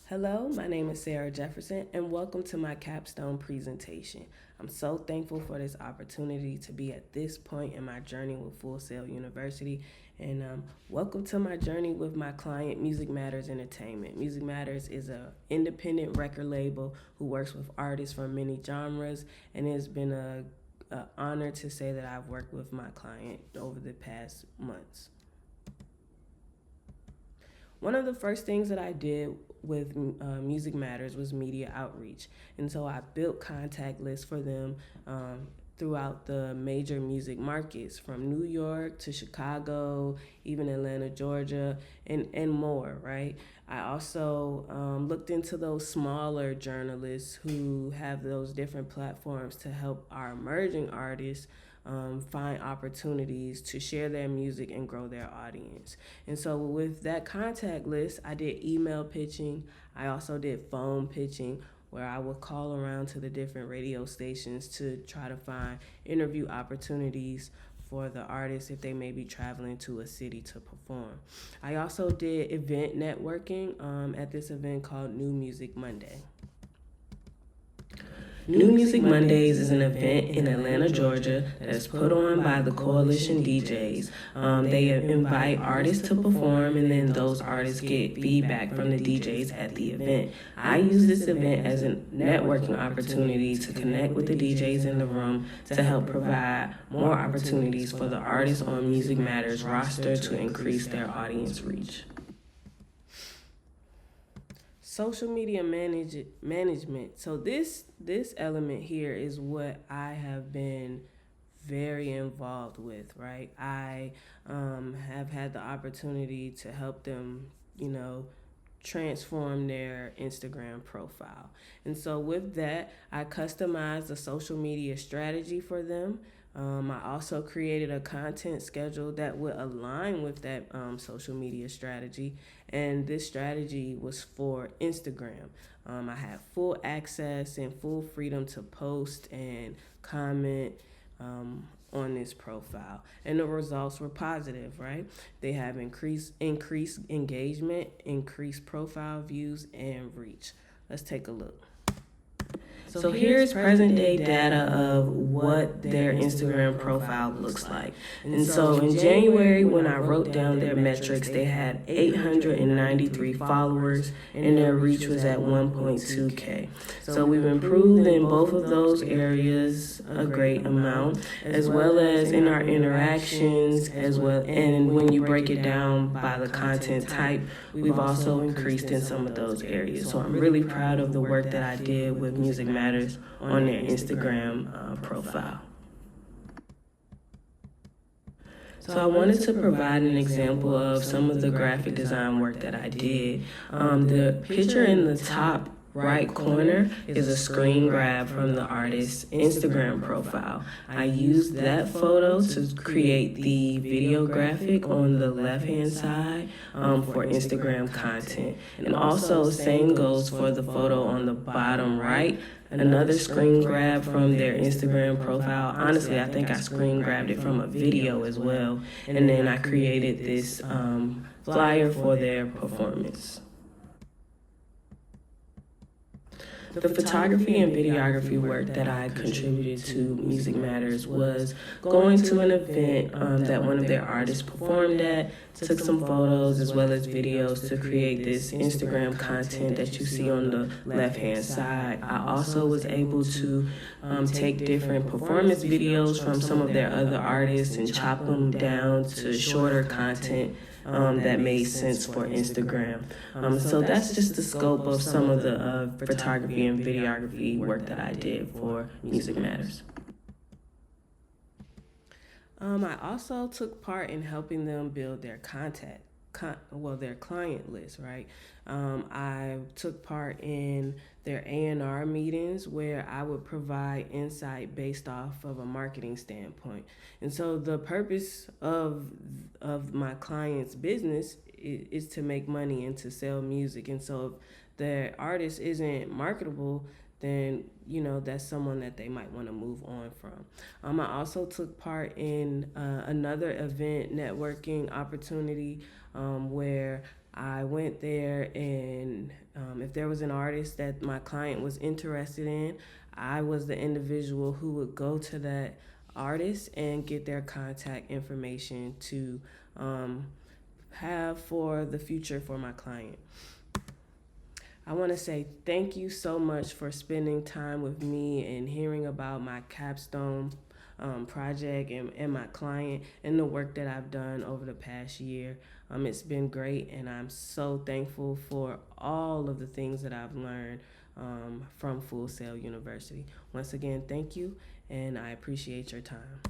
Hello, my name is Sarah Jefferson, and welcome to my Capstone Presentation. I'm so thankful for this opportunity to be at this point in my journey with Full Sail University, and welcome to my journey with my client, Music Matters Entertainment. Music Matters is an independent record label who works with artists from many genres, and it's been a honor to say that I've worked with my client over the past months. One of the first things that I did with Music Matters was media outreach. And so I built contact lists for them throughout the major music markets from New York to Chicago, even Atlanta, Georgia, and more, right? I also looked into those smaller journalists who have those different platforms to help our emerging artists find opportunities to share their music and grow their audience. And so with that contact list, I did email pitching. I also did phone pitching, where I would call around to the different radio stations to try to find interview opportunities for the artists if they may be traveling to a city to perform. I also did event networking at this event called New Music Monday. New Music Mondays is an event in Atlanta, Georgia that is put on by the Coalition DJs. They invite artists to perform, and then those artists get feedback from the DJs at the event. I use this event as a networking opportunity to connect with the DJs in the room to help provide more opportunities for the artists on Music Matters roster to increase their audience reach. Social media management. So this element here is what I have been very involved with, right? I have had the opportunity to help them, transform their Instagram profile. And so with that, I customized a social media strategy for them. I also created a content schedule that would align with that social media strategy. And this strategy was for Instagram. I had full access and full freedom to post and comment on this profile. And the results were positive, right? They have increased engagement, increased profile views, and reach. Let's take a look. So here's present day data of what their Instagram profile looks like. And so in January, when I wrote down their metrics, they had 893 followers and their reach was at 1.2K. So we've improved in both of those areas a great amount, as well as in our interactions, as well. And when you break it down by the content type, we've also increased in some of those areas. So I'm really proud of the work that I did with Music Matters on their Instagram profile. So I wanted to provide an example of some of the graphic design work that I did. The picture in the top right corner is a screen grab from the artist's Instagram profile. I used that photo to create the video graphic on the left-hand side for Instagram content. And also, same goes for the photo on the bottom right. Another screen grab from their Instagram profile. Honestly, I think I screen grabbed it from a video as well. And then I created this flyer for their performance. The photography and videography work that I contributed to Music Matters was going to an event that one of their artists performed at, took some photos as well as videos to create this Instagram content that you see on the left-hand side. I also was able to take different performance videos from some of their other artists and chop them down to shorter content that made sense for Instagram. So that's just the scope of some of the photography and videography work that I did for Music Matters. I also took part in helping them build their their client list, right? I took part in their A&R meetings where I would provide insight based off of a marketing standpoint. And so the purpose of my client's business is to make money and to sell music. And so if the artist isn't marketable, then that's someone that they might want to move on from. I also took part in another event networking opportunity where I went there and if there was an artist that my client was interested in, I was the individual who would go to that artist and get their contact information to have for the future for my client. I want to say thank you so much for spending time with me and hearing about my capstone project and my client and the work that I've done over the past year. It's been great, and I'm so thankful for all of the things that I've learned from Full Sail University. Once again, thank you, and I appreciate your time.